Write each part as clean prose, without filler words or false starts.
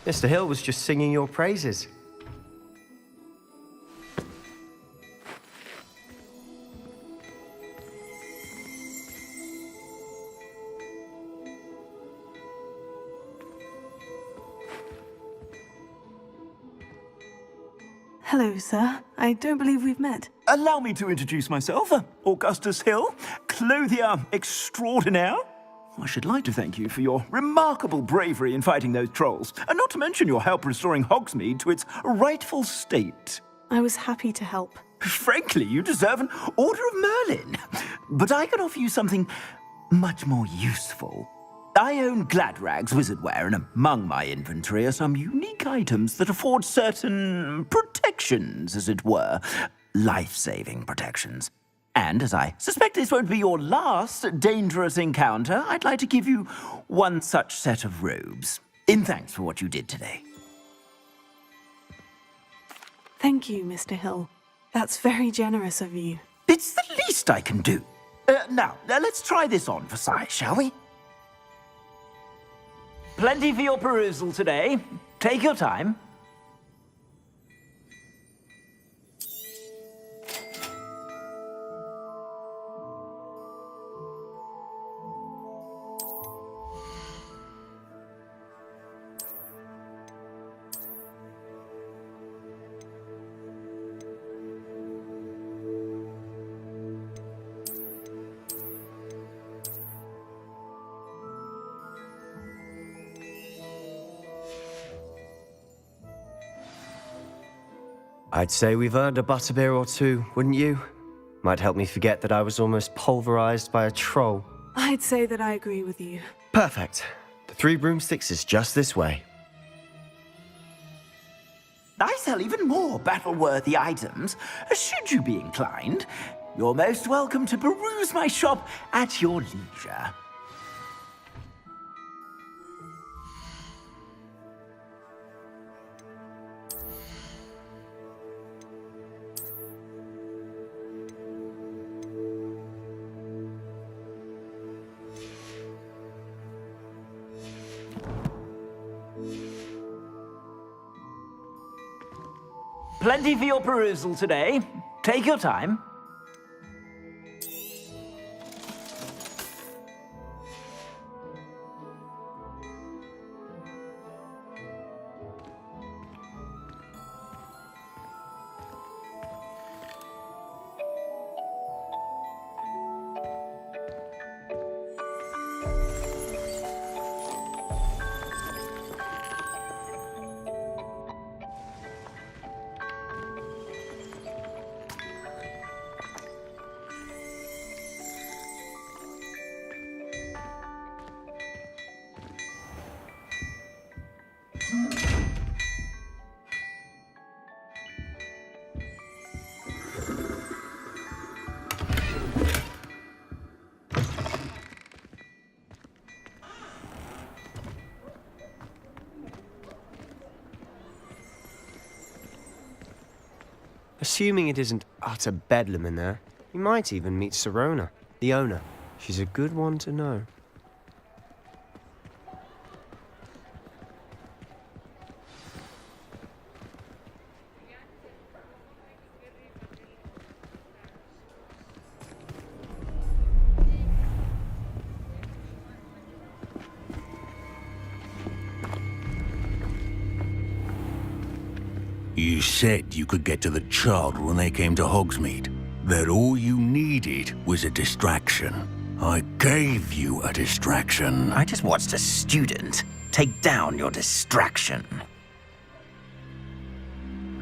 Mr. Hill was just singing your praises. Hello, sir. I don't believe we've met. Allow me to introduce myself, Augustus Hill, clothier extraordinaire. I should like to thank you for your remarkable bravery in fighting those trolls, and not to mention your help restoring Hogsmeade to its rightful state. I was happy to help. Frankly, you deserve an Order of Merlin. But I can offer you something much more useful. I own Gladrag's wizardware, and among my inventory are some unique items that afford certain protections, as it were. Life-saving protections. And as I suspect this won't be your last dangerous encounter, I'd like to give you one such set of robes, in thanks for what you did today. Thank you, Mr. Hill. That's very generous of you. It's the least I can do. Now, let's try this on for size, shall we? Plenty for your perusal today. Take your time. I'd say we've earned a butterbeer or two, wouldn't you? Might help me forget that I was almost pulverized by a troll. I'd say that I agree with you. Perfect. The 3 broomsticks is just this way. I sell even more battle-worthy items. Should you be inclined, you're most welcome to peruse my shop at your leisure. Plenty for your perusal today. Take your time. Assuming it isn't utter bedlam in there, you might even meet Serona, the owner. She's a good one to know. You said you could get to the child when they came to Hogsmeade. That all you needed was a distraction. I gave you a distraction. I just watched a student take down your distraction.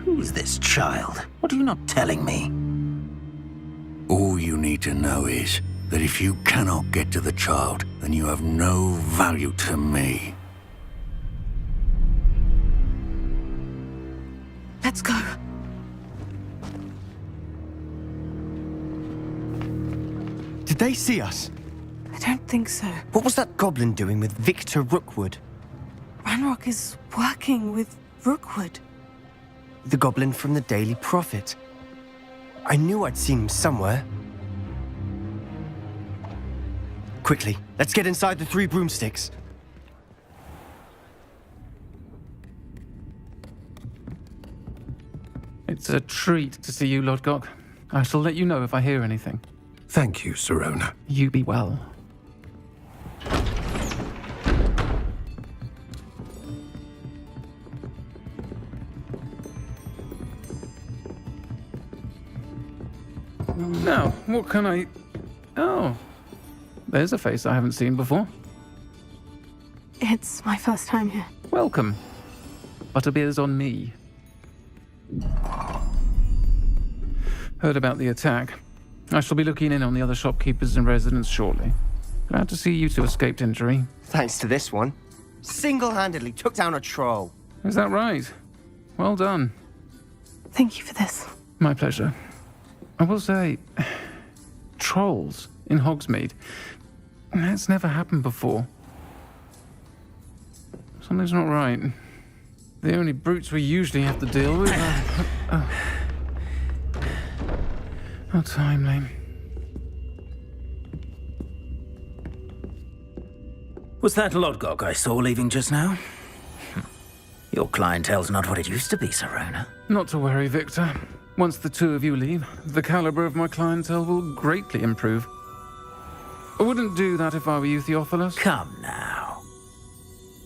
Who's this child? What are you not telling me? All you need to know is that if you cannot get to the child, then you have no value to me. Let's go. Did they see us? I don't think so. What was that goblin doing with Victor Rookwood? Ranrock is working with Rookwood. The goblin from the Daily Prophet. I knew I'd seen him somewhere. Quickly, let's get inside the 3 broomsticks. It's a treat to see you, Lodgok. I shall let you know if I hear anything. Thank you, Sirona. You be well. Now, what can I... Oh, there's a face I haven't seen before. It's my first time here. Welcome. Butterbeer's on me. Heard about the attack. I shall be looking in on the other shopkeepers and residents shortly. Glad to see you two escaped injury. Thanks to this one. Single-handedly took down a troll. Is that right? Well done. Thank you for this. My pleasure. I will say, trolls in Hogsmeade. That's never happened before. Something's not right. The only brutes we usually have to deal with are... How timely. Was that Lodgok I saw leaving just now? Your clientele's not what it used to be, Sirona. Not to worry, Victor. Once the two of you leave, the caliber of my clientele will greatly improve. I wouldn't do that if I were you, Theophilus. Come now.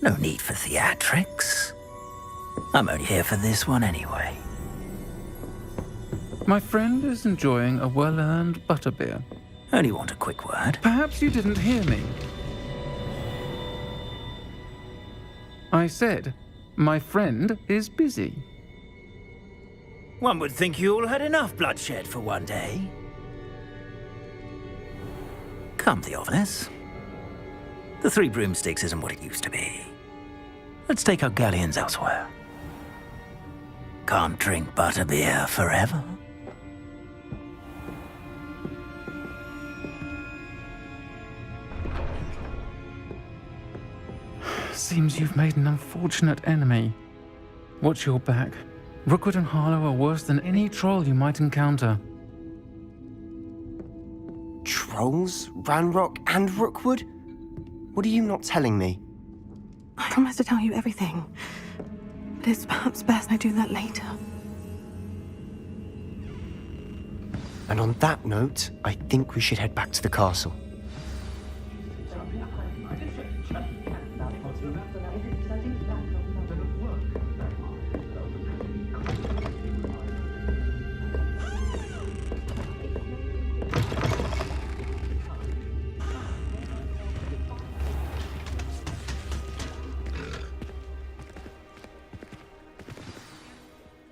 No need for theatrics. I'm only here for this one anyway. My friend is enjoying a well-earned butterbeer. Only want a quick word. Perhaps you didn't hear me. I said, my friend is busy. One would think you all had enough bloodshed for one day. Come, Theophilus. The Three Broomsticks isn't what it used to be. Let's take our galleons elsewhere. Can't drink butterbeer forever. Seems you've made an unfortunate enemy. Watch your back. Rookwood and Harlow are worse than any troll you might encounter. Trolls? Ranrock and Rookwood? What are you not telling me? I promise to tell you everything. But it's perhaps best I do that later. And on that note, I think we should head back to the castle.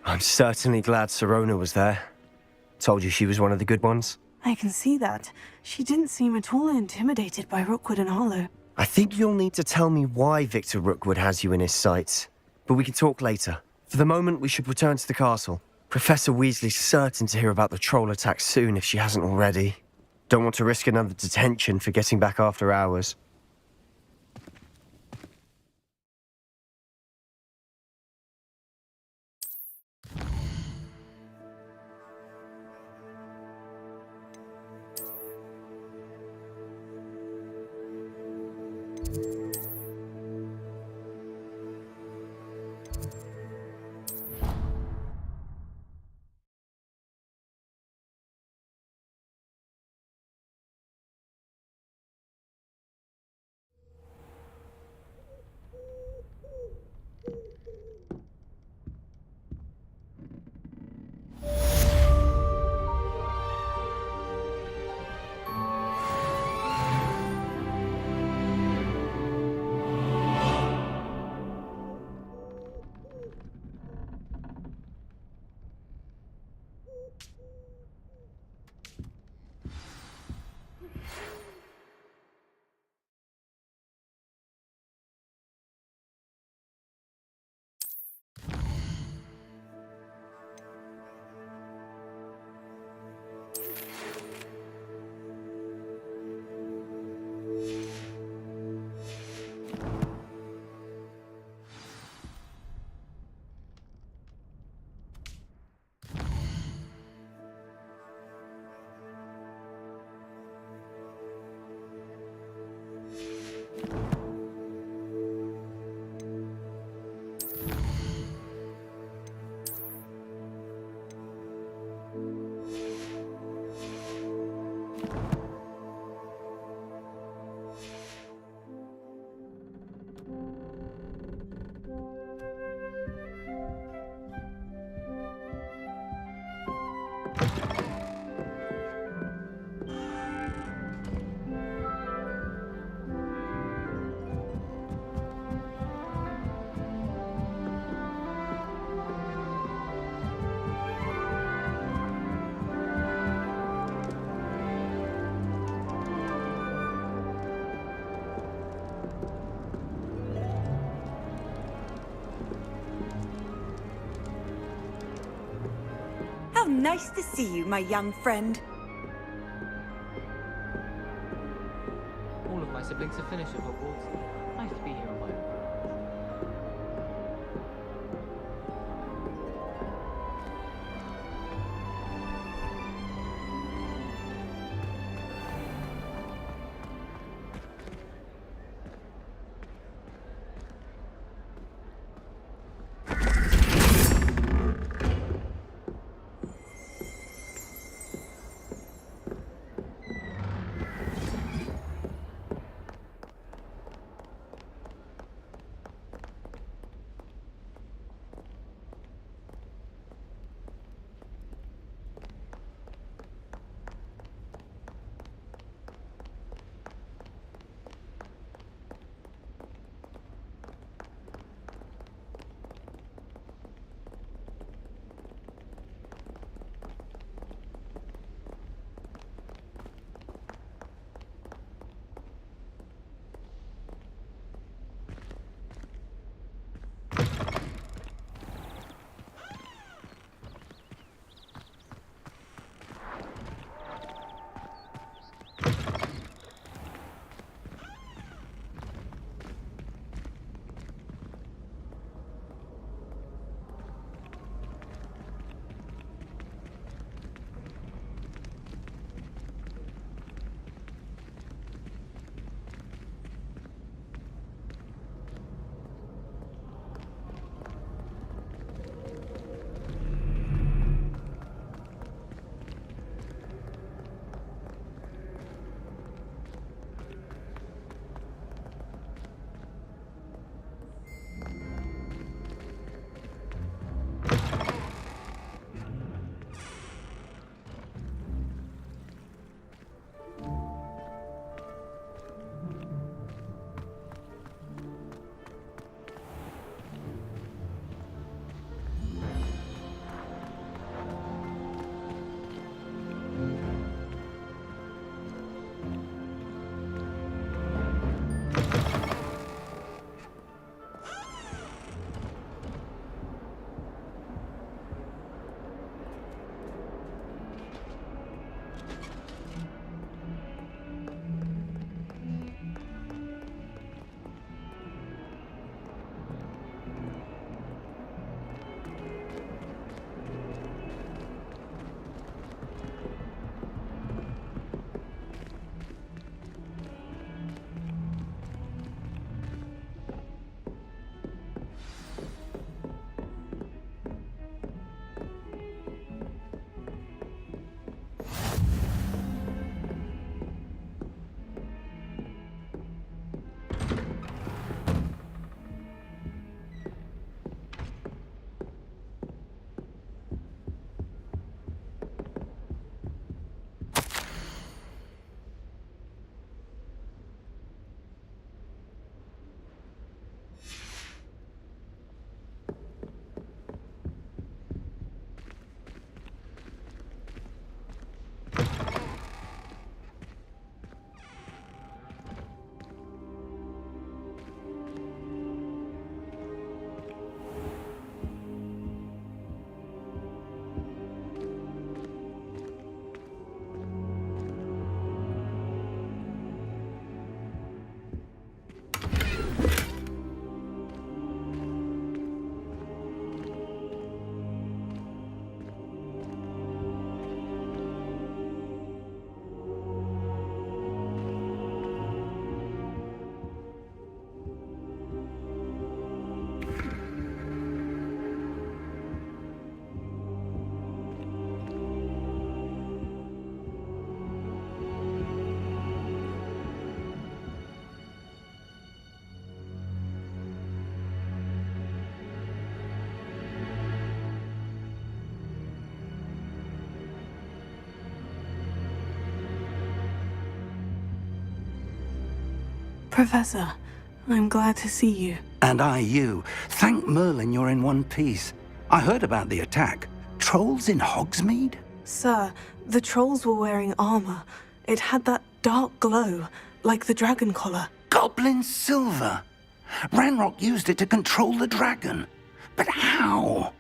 I'm certainly glad Sirona was there. Told you she was one of the good ones. I can see that. She didn't seem at all intimidated by Rookwood and Harlow. I think you'll need to tell me why Victor Rookwood has you in his sights. But we can talk later. For the moment, we should return to the castle. Professor Weasley's certain to hear about the troll attack soon if she hasn't already. Don't want to risk another detention for getting back after hours. nice to see you, my young friend. All of my siblings have finished at Hogwarts. Nice to be here on my own. Professor, I'm glad to see you. And I you. Thank Merlin you're in one piece. I heard about the attack. Trolls in Hogsmeade? Sir, the trolls were wearing armor. It had that dark glow, like the dragon collar. Goblin silver! Ranrock used it to control the dragon. But how?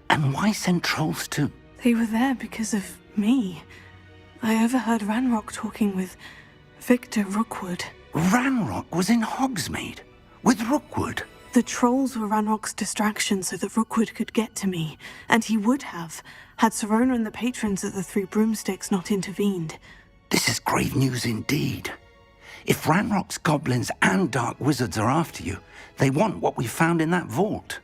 And why send trolls to... They were there because of me. I overheard Ranrock talking with Victor Rookwood. Ranrock was in Hogsmeade with Rookwood. The trolls were Ranrock's distraction so that Rookwood could get to me, and he would have, had Sirona and the patrons at the Three Broomsticks not intervened. This is grave news indeed. If Ranrock's goblins and dark wizards are after you, they want what we found in that vault.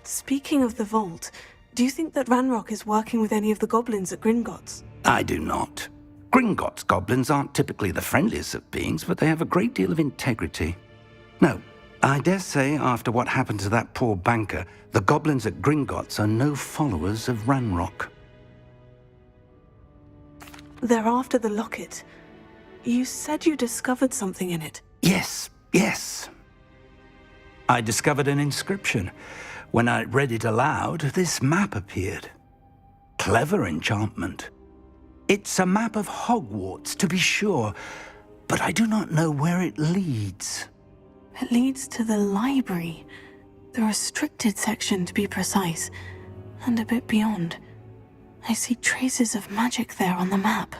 Speaking of the vault, do you think that Ranrock is working with any of the goblins at Gringotts? I do not. Gringotts goblins aren't typically the friendliest of beings, but they have a great deal of integrity. No, I dare say after what happened to that poor banker, the goblins at Gringotts are no followers of Ranrock. They're after the locket. You said you discovered something in it. Yes. I discovered an inscription. When I read it aloud, this map appeared. Clever enchantment. It's a map of Hogwarts, to be sure, but I do not know where it leads. It leads to the library. The restricted section, to be precise. And a bit beyond. I see traces of magic there on the map.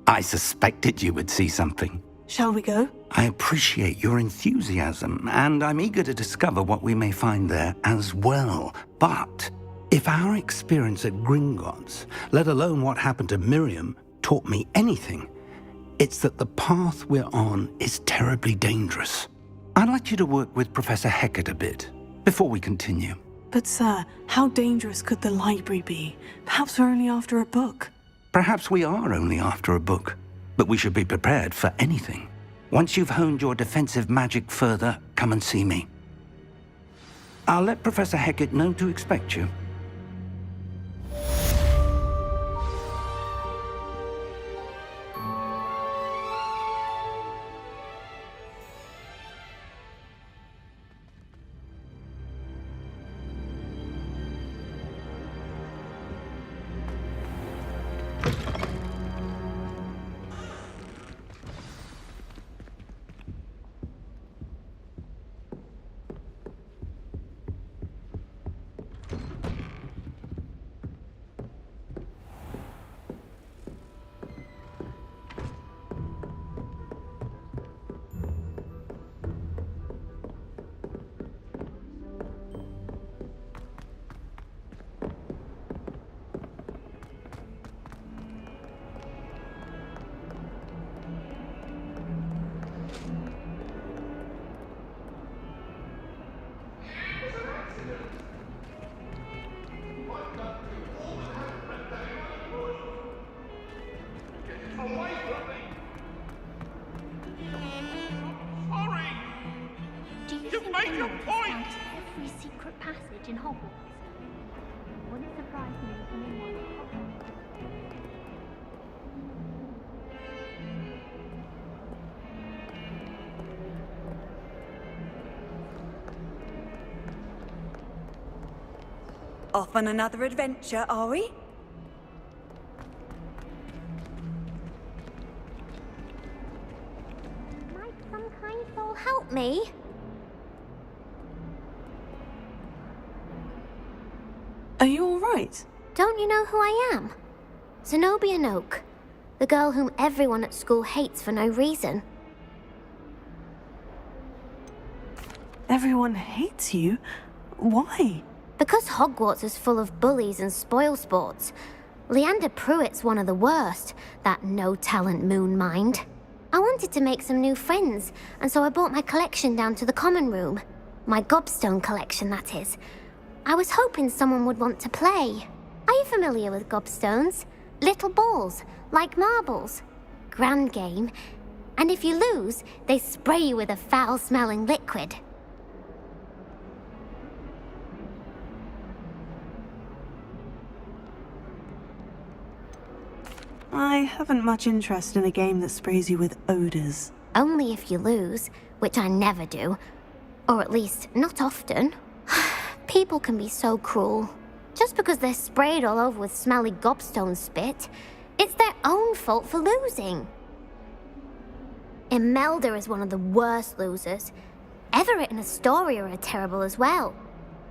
I suspected you would see something. Shall we go? I appreciate your enthusiasm, and I'm eager to discover what we may find there as well. But if our experience at Gringotts, let alone what happened to Miriam, taught me anything, it's that the path we're on is terribly dangerous. I'd like you to work with Professor Hecat a bit before we continue. But sir, how dangerous could the library be? Perhaps we're only after a book. Perhaps we are only after a book, but we should be prepared for anything. Once you've honed your defensive magic further, come and see me. I'll let Professor Hecat know to expect you. Every secret passage in Hogwarts. Wouldn't surprise me if anyone. Off on another adventure, are we? Might some kind soul help me? Are you all right? Don't you know who I am? Zenobia Noak, the girl whom everyone at school hates for no reason. Everyone hates you? Why? Because Hogwarts is full of bullies and spoilsports. Leander Pruitt's one of the worst, that no-talent moon mind. I wanted to make some new friends, and so I brought my collection down to the common room. My gobstone collection, that is. I was hoping someone would want to play. Are you familiar with gobstones? Little balls, like marbles. Grand game. And if you lose, they spray you with a foul-smelling liquid. I haven't much interest in a game that sprays you with odors. Only if you lose, which I never do. Or at least, not often. People can be so cruel. Just because they're sprayed all over with smelly gobstone spit, it's their own fault for losing. Imelda is one of the worst losers. Everett and Astoria are terrible as well.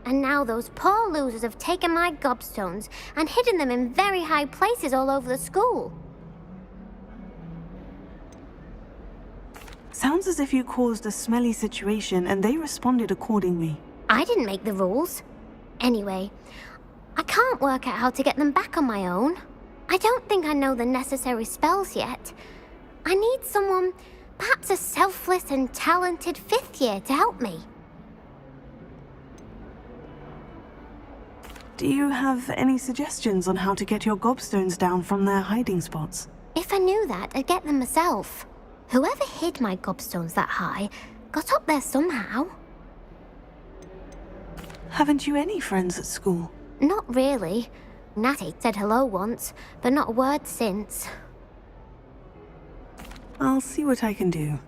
And now those poor losers have taken my gobstones and hidden them in very high places all over the school. Sounds as if you caused a smelly situation and they responded accordingly. I didn't make the rules. Anyway, I can't work out how to get them back on my own. I don't think I know the necessary spells yet. I need someone, perhaps a selfless and talented 5th year to help me. Do you have any suggestions on how to get your gobstones down from their hiding spots? If I knew that, I'd get them myself. Whoever hid my gobstones that high got up there somehow. Haven't you any friends at school? Not really. Natty said hello once, but not a word since. I'll see what I can do.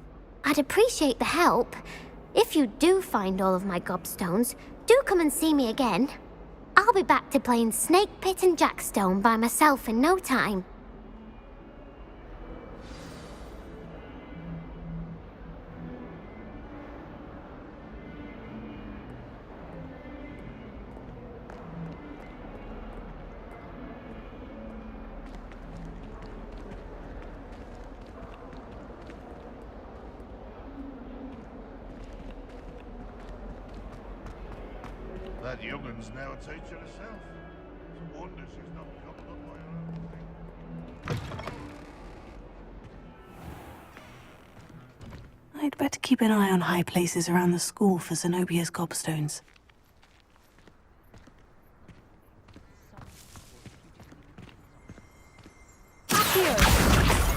I'd appreciate the help. If you do find all of my gobstones, do come and see me again. I'll be back to playing Snake Pit and Jackstone by myself in no time. That young'un's now a teacher herself. It's a wonder she's not coupled up by her own thing. I'd better keep an eye on high places around the school for Zenobia's gobstones.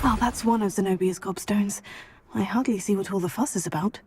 Well, that's one of Zenobia's gobstones. I hardly see what all the fuss is about.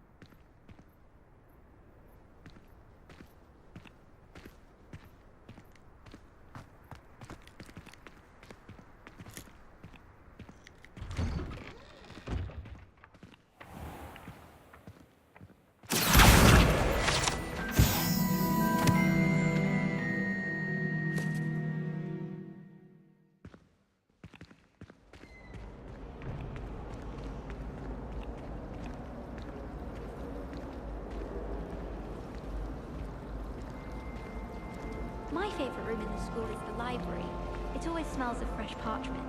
My favourite room in the school is the library. It always smells of fresh parchment.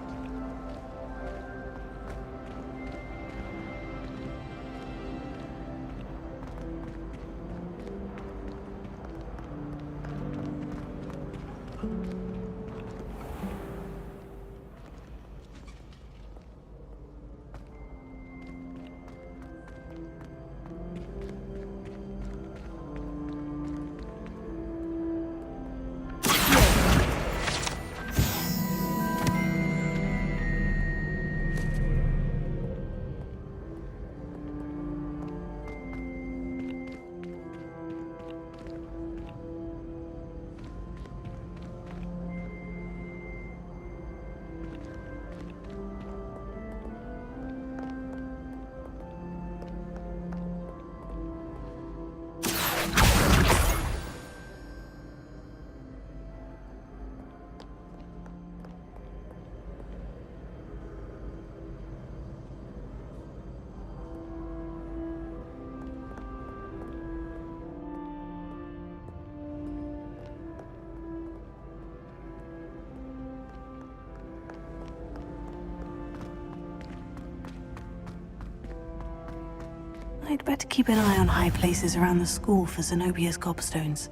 I'd better keep an eye on high places around the school for Zenobia's gobstones.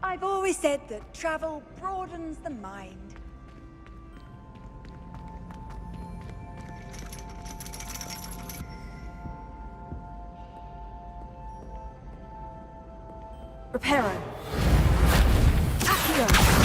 I've always said that travel broadens the mind. Reparo. Accio.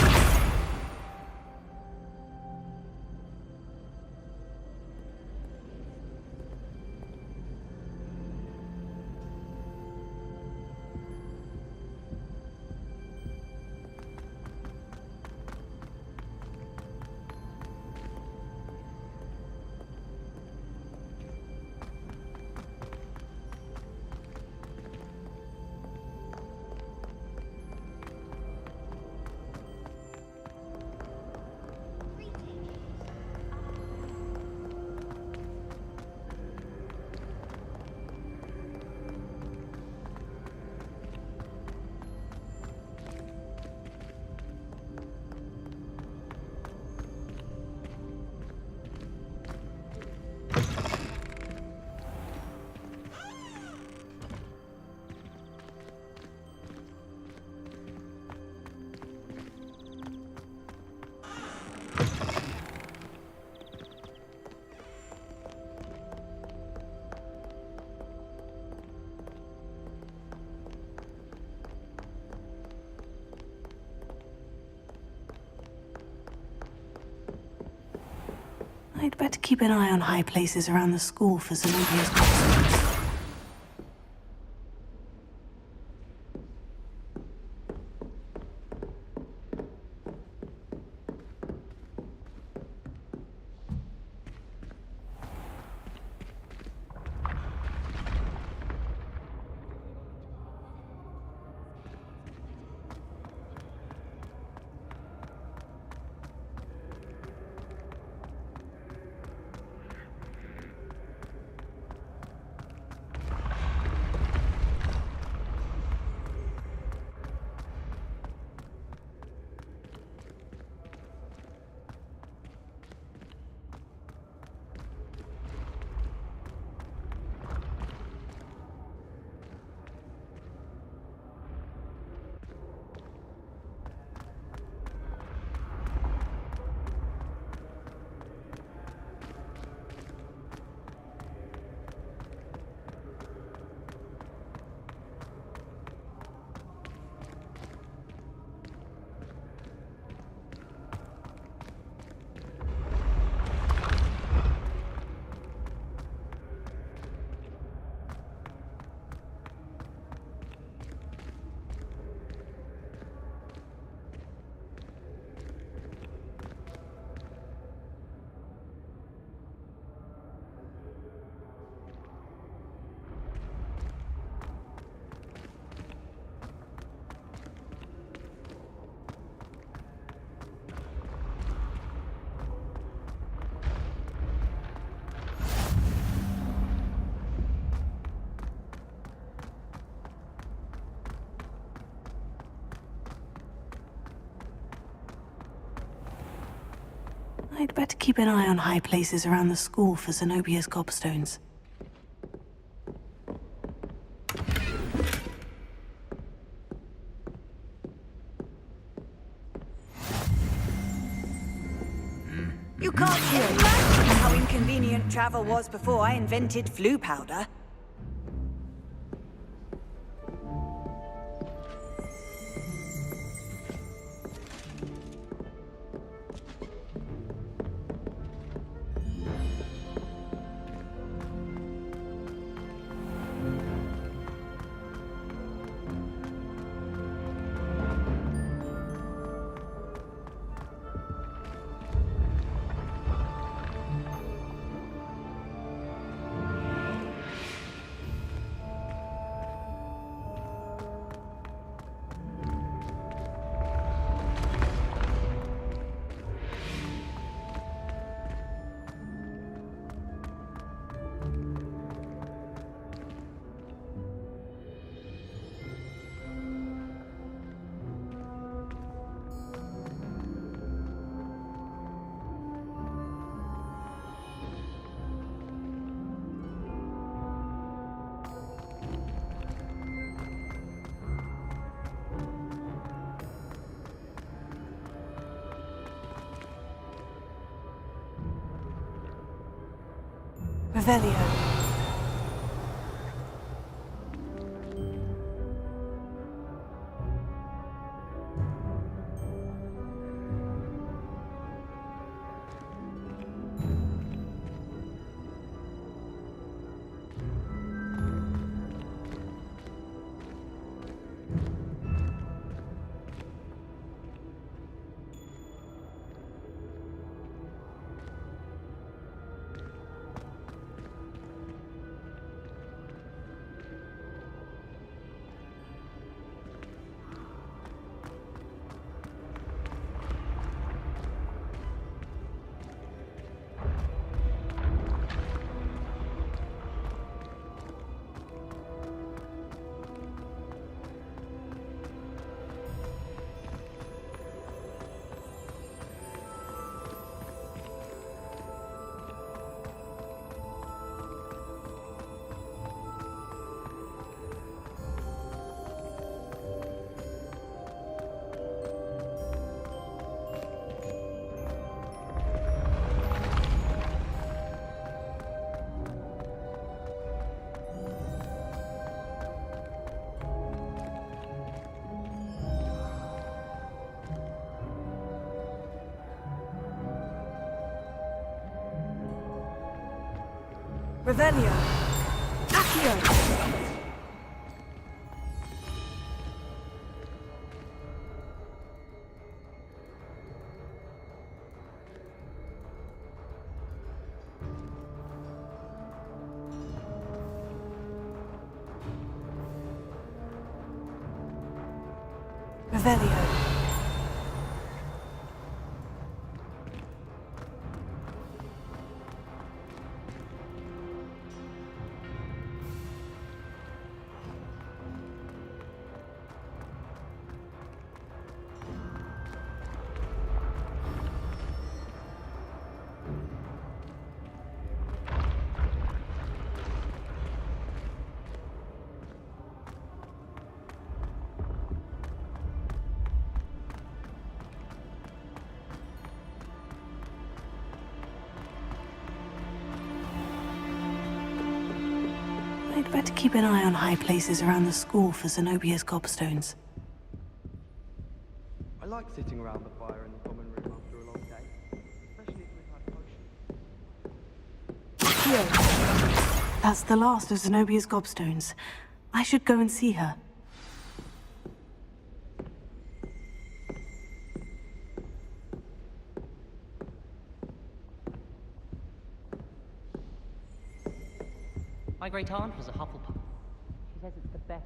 I'd better keep an eye on high places around the school for Zenobia's costumes. I'd better keep an eye on high places around the school for Zenobia's gobstones. You can't imagine how inconvenient travel was before I invented flu powder. Revelio. Revelio. Accio. Revelio. I'd better keep an eye on high places around the school for Zenobia's gobstones. I like sitting around the fire in the common room after a long day, especially if we've had potions. Here. That's the last of Zenobia's gobstones. I should go and see her. My great aunt was a Hufflepuff. She says it's the best.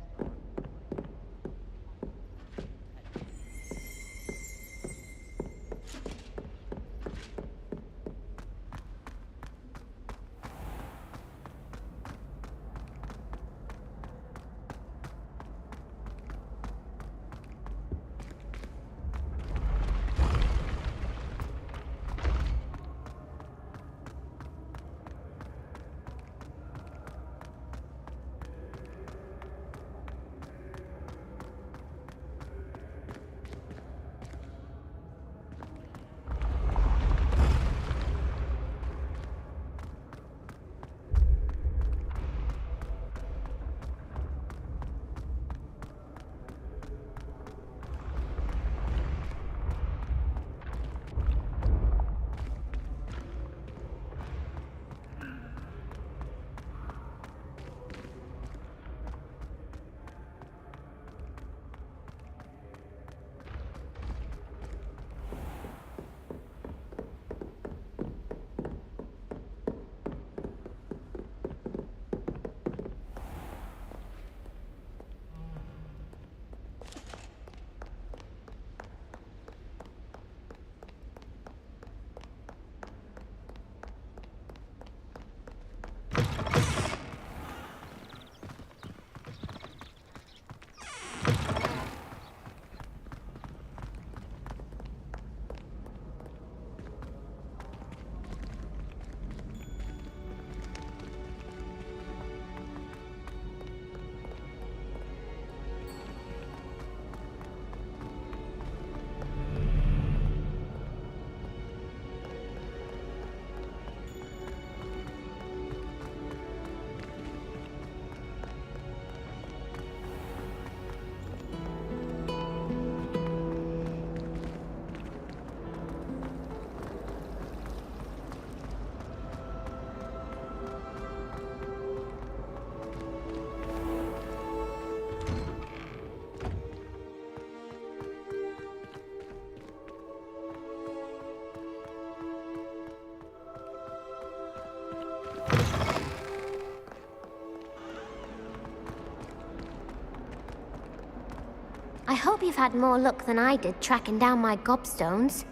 I hope you've had more luck than I did tracking down my gobstones.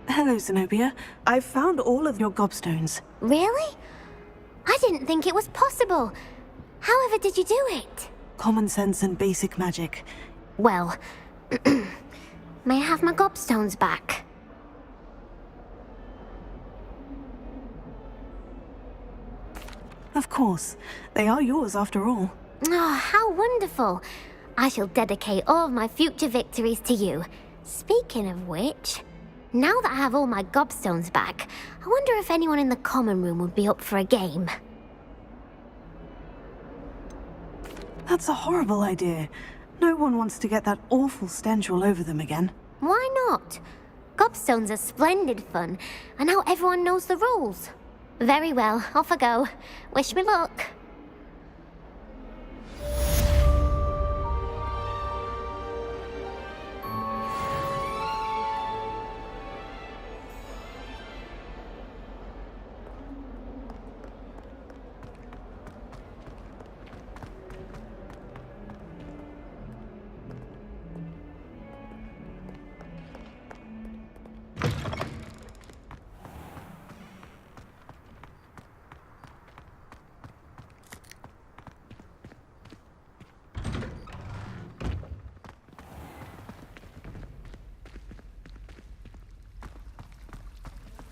Hello, Zenobia. I've found all of your gobstones. Really? I didn't think it was possible. However did you do it? Common sense and basic magic. Well, may I have my gobstones back? Of course. They are yours after all. Oh, how wonderful. I shall dedicate all of my future victories to you. Speaking of which, now that I have all my gobstones back, I wonder if anyone in the common room would be up for a game. That's a horrible idea. No one wants to get that awful stench all over them again. Why not? Gobstones are splendid fun, and now everyone knows the rules. Very well, off I go. Wish me luck.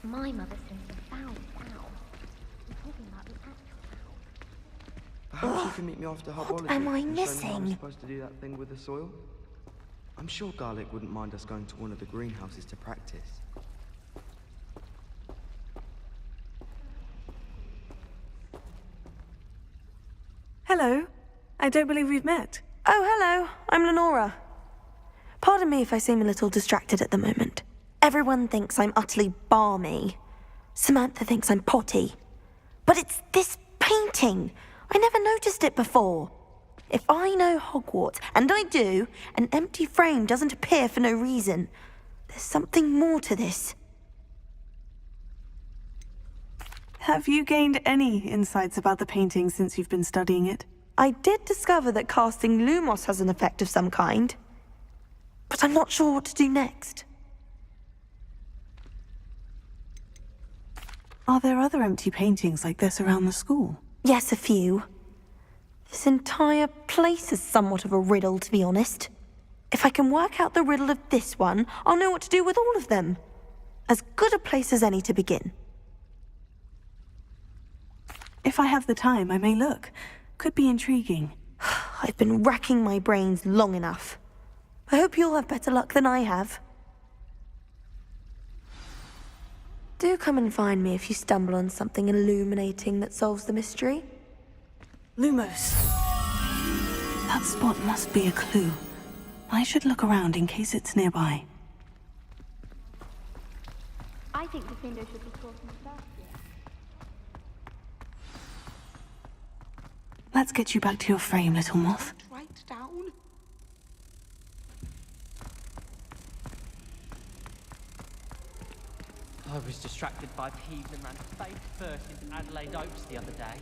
My mother seems to have found it now. I'm talking about the actual house. Perhaps you can meet me after herbology. What am I and show me how I'm missing? supposed to do that thing with the soil. I'm sure Garlic wouldn't mind us going to one of the greenhouses to practice. Hello. I don't believe we've met. Oh, hello. I'm Lenora. Pardon me if I seem a little distracted at the moment. Everyone thinks I'm utterly balmy. Samantha thinks I'm potty. But it's this painting. I never noticed it before. If I know Hogwarts, and I do, an empty frame doesn't appear for no reason. There's something more to this. Have you gained any insights about the painting since you've been studying it? I did discover that casting Lumos has an effect of some kind. But I'm not sure what to do next. Are there other empty paintings like this around the school? Yes, a few. This entire place is somewhat of a riddle, to be honest. If I can work out the riddle of this one, I'll know what to do with all of them. As good a place as any to begin. If I have the time, I may look. Could be intriguing. I've been racking my brains long enough. I hope you'll have better luck than I have. Do come and find me if you stumble on something illuminating that solves the mystery. Lumos. That spot must be a clue. I should look around in case it's nearby. I think the window should be talking first. Let's get you back to your frame, little moth. Right down. I was distracted by Peeves and ran face first into Adelaide Oaks the other day.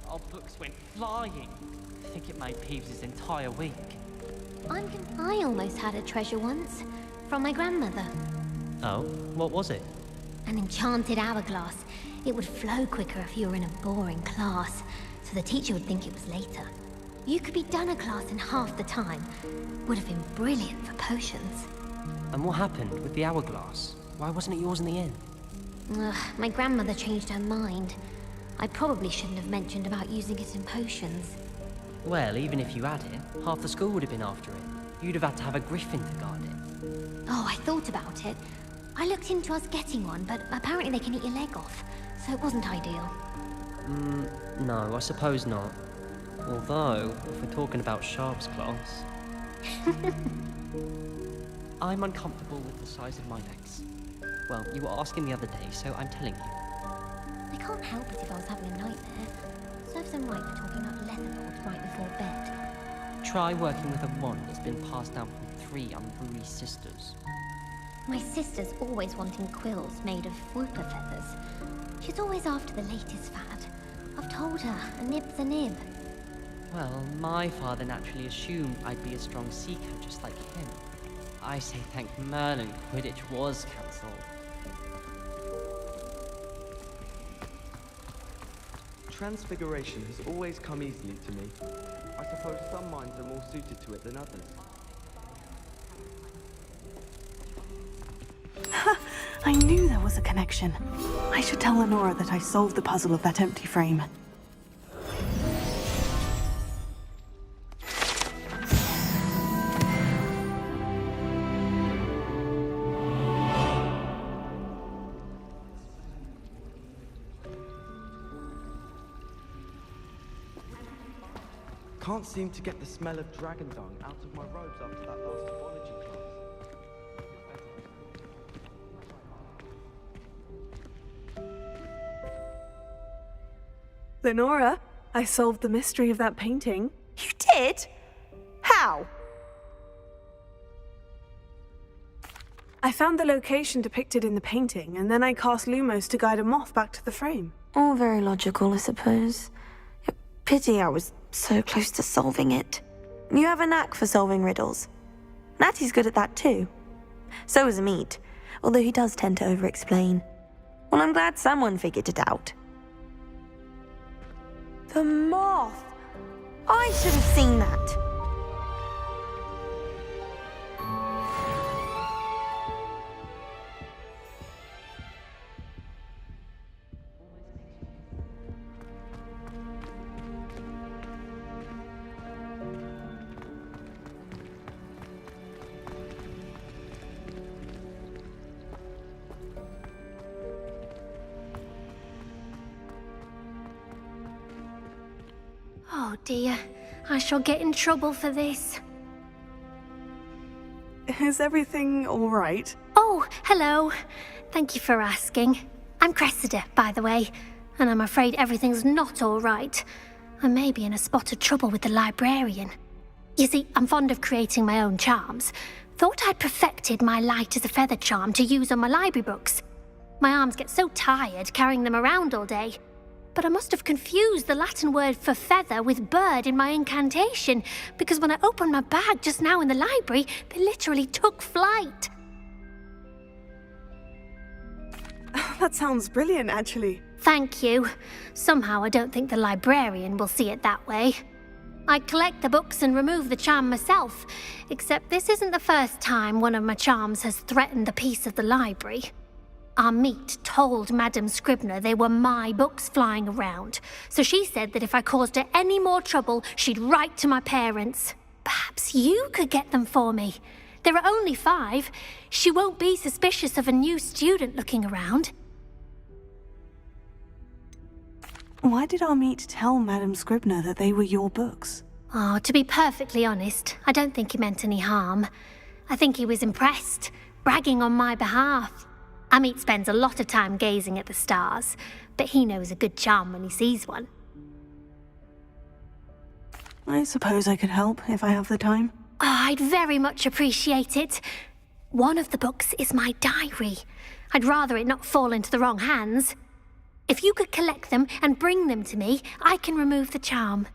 Our books went flying. I think it made Peeves' entire week. I almost had a treasure once. From my grandmother. Oh, what was it? An enchanted hourglass. It would flow quicker if you were in a boring class, so the teacher would think it was later. You could be done a class in half the time. Would have been brilliant for potions. And what happened with the hourglass? Why wasn't it yours in the end? Ugh, my grandmother changed her mind. I probably shouldn't have mentioned about using it in potions. Well, even if you had it, half the school would have been after it. You'd have had to have a griffin to guard it. Oh, I thought about it. I looked into us getting one, but apparently they can eat your leg off, so it wasn't ideal. No, I suppose not. Although, if we're talking about sharp's claws... I'm uncomfortable with the size of my legs. Well, you were asking the other day, so I'm telling you. I can't help it if I was having a nightmare. Serves them right for talking about leather cords right before bed. Try working with a wand that's been passed down from 3 unruly sisters. My sister's always wanting quills made of whooper feathers. She's always after the latest fad. I've told her, a nib's a nib. Well, my father naturally assumed I'd be a strong seeker just like him. I say thank Merlin Quidditch was cancelled. Transfiguration has always come easily to me. I suppose some minds are more suited to it than others. I knew there was a connection. I should tell Lenora that I solved the puzzle of that empty frame. Can't seem to get the smell of dragon dung out of my robes after that last biology class. Lenora, I solved the mystery of that painting. You did? How? I found the location depicted in the painting, and then I cast Lumos to guide a moth back to the frame. All very logical, I suppose. Pity I was so close to solving it. You have a knack for solving riddles. Natty's good at that too. So is Amit, although he does tend to over-explain. Well, I'm glad someone figured it out. The moth! I should have seen that. Oh dear, I shall get in trouble for this. Is everything all right? Oh, hello. Thank you for asking. I'm Cressida, by the way, and I'm afraid everything's not all right. I may be in a spot of trouble with the librarian. You see, I'm fond of creating my own charms. Thought I'd perfected my light as a feather charm to use on my library books. My arms get so tired carrying them around all day. But I must have confused the Latin word for feather with bird in my incantation, because when I opened my bag just now in the library, they literally took flight. That sounds brilliant, actually. Thank you. Somehow I don't think the librarian will see it that way. I collect the books and remove the charm myself, except this isn't the first time one of my charms has threatened the peace of the library. Amit told Madame Scribner they were my books flying around, so she said that if I caused her any more trouble, she'd write to my parents. Perhaps you could get them for me. There are only 5. She won't be suspicious of a new student looking around. Why did Amit tell Madame Scribner that they were your books? Oh, to be perfectly honest, I don't think he meant any harm. I think he was impressed, bragging on my behalf. Amit spends a lot of time gazing at the stars, but he knows a good charm when he sees one. I suppose I could help if I have the time. Oh, I'd very much appreciate it. One of the books is my diary. I'd rather it not fall into the wrong hands. If you could collect them and bring them to me, I can remove the charm.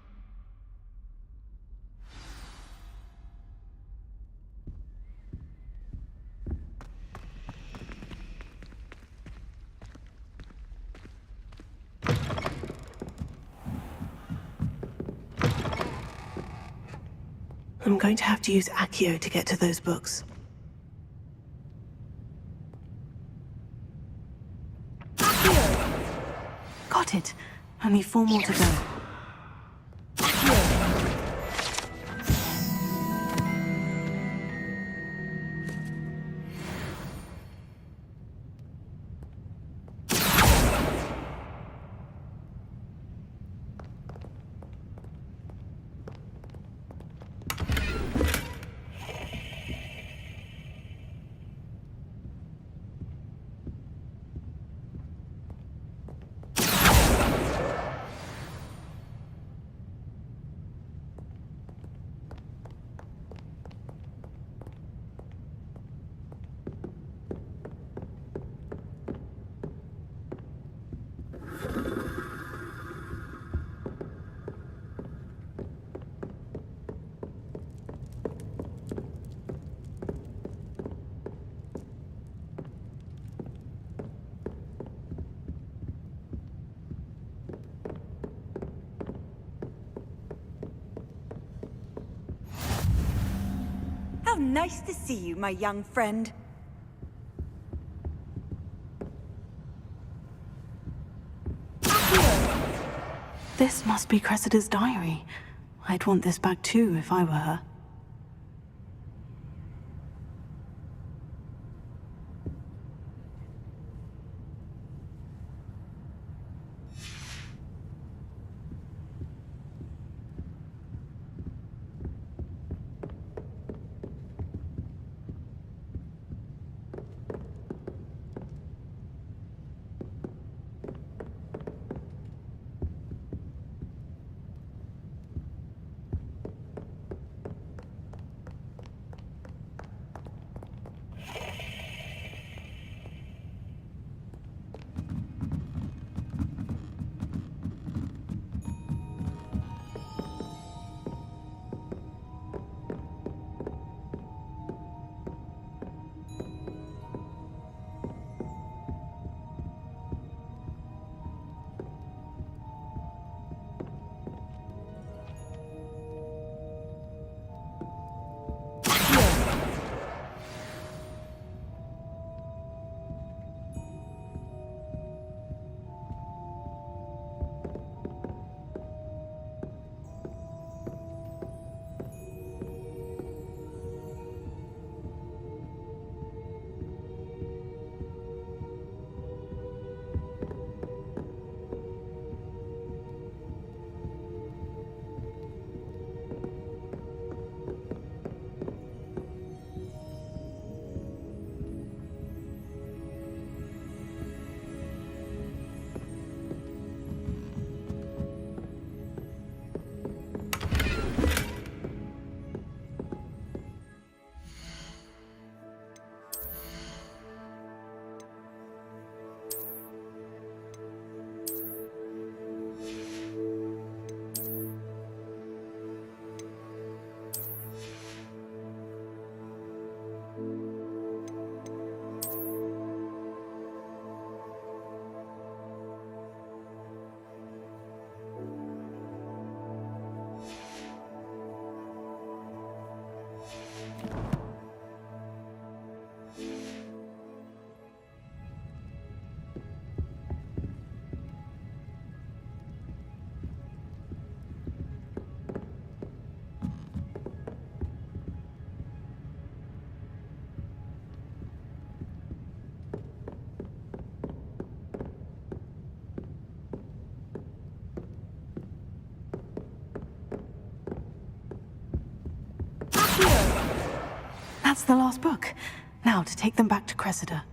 I'm going to have to use Accio to get to those books. Accio! Got it. Only 4 more to go. How nice to see you, my young friend. This must be Cressida's diary. I'd want this back too if I were her. That's the last book. Now to take them back to Cressida.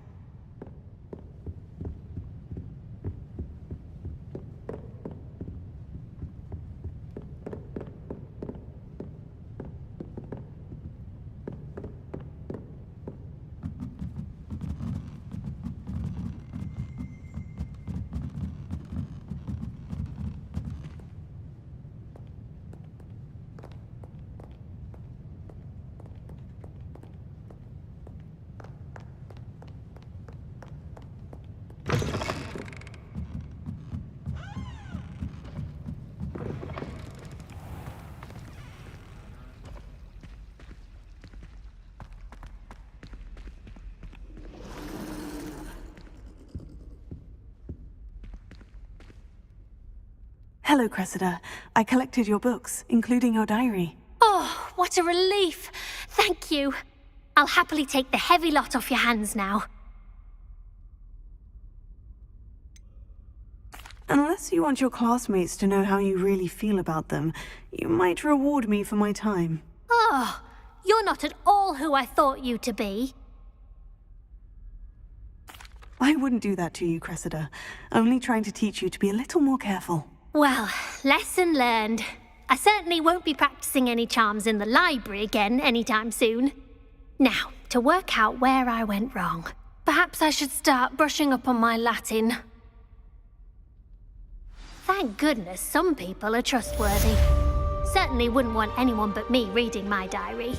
Hello, Cressida. I collected your books, including your diary. Oh, what a relief. Thank you. I'll happily take the heavy lot off your hands now. Unless you want your classmates to know how you really feel about them, you might reward me for my time. Oh, you're not at all who I thought you to be. I wouldn't do that to you, Cressida. Only trying to teach you to be a little more careful. Well, lesson learned. I certainly won't be practicing any charms in the library again anytime soon. Now, to work out where I went wrong. Perhaps I should start brushing up on my Latin. Thank goodness some people are trustworthy. Certainly wouldn't want anyone but me reading my diary.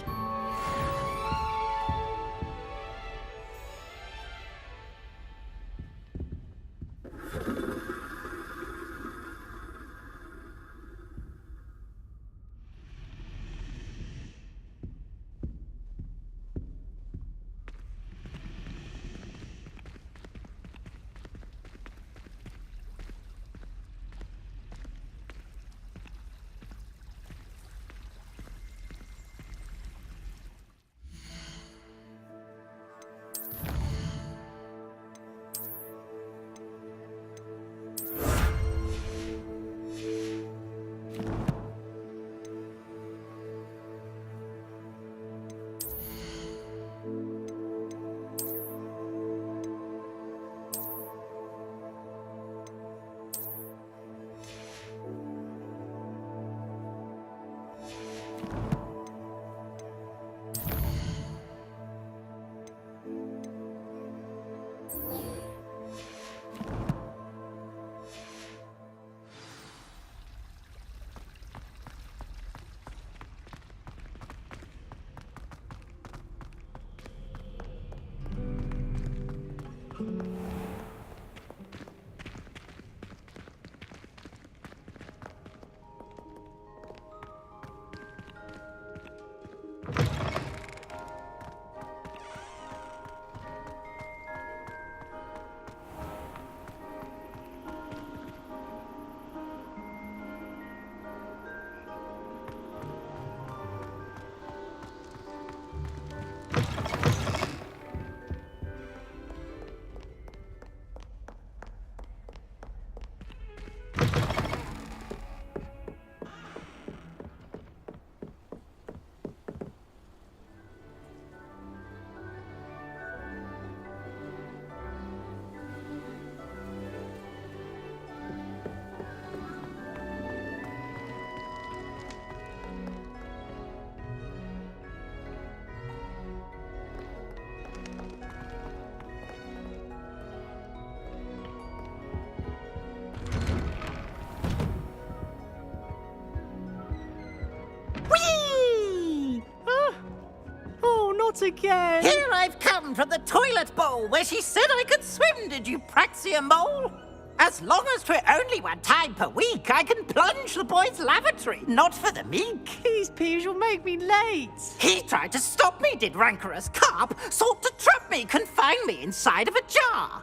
Not again! Here I've come from the toilet bowl where she said I could swim, did you praxia mole? As long as 'twere only one time per week, I can plunge the boy's lavatory, not for the meek. These peeves will make me late. He tried to stop me, did rancorous carp, sought to trap me, confine me inside of a jar.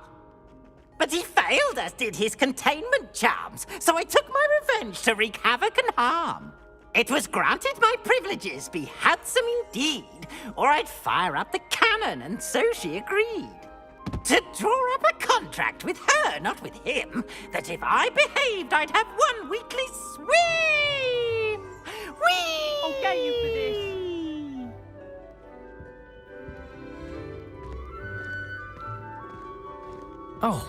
But he failed, as did his containment charms, so I took my revenge to wreak havoc and harm. It was granted my privileges be handsome indeed, or I'd fire up the cannon, and so she agreed. To draw up a contract with her, not with him, that if I behaved, I'd have one weekly swim! Whee! I'll get you for this. Oh,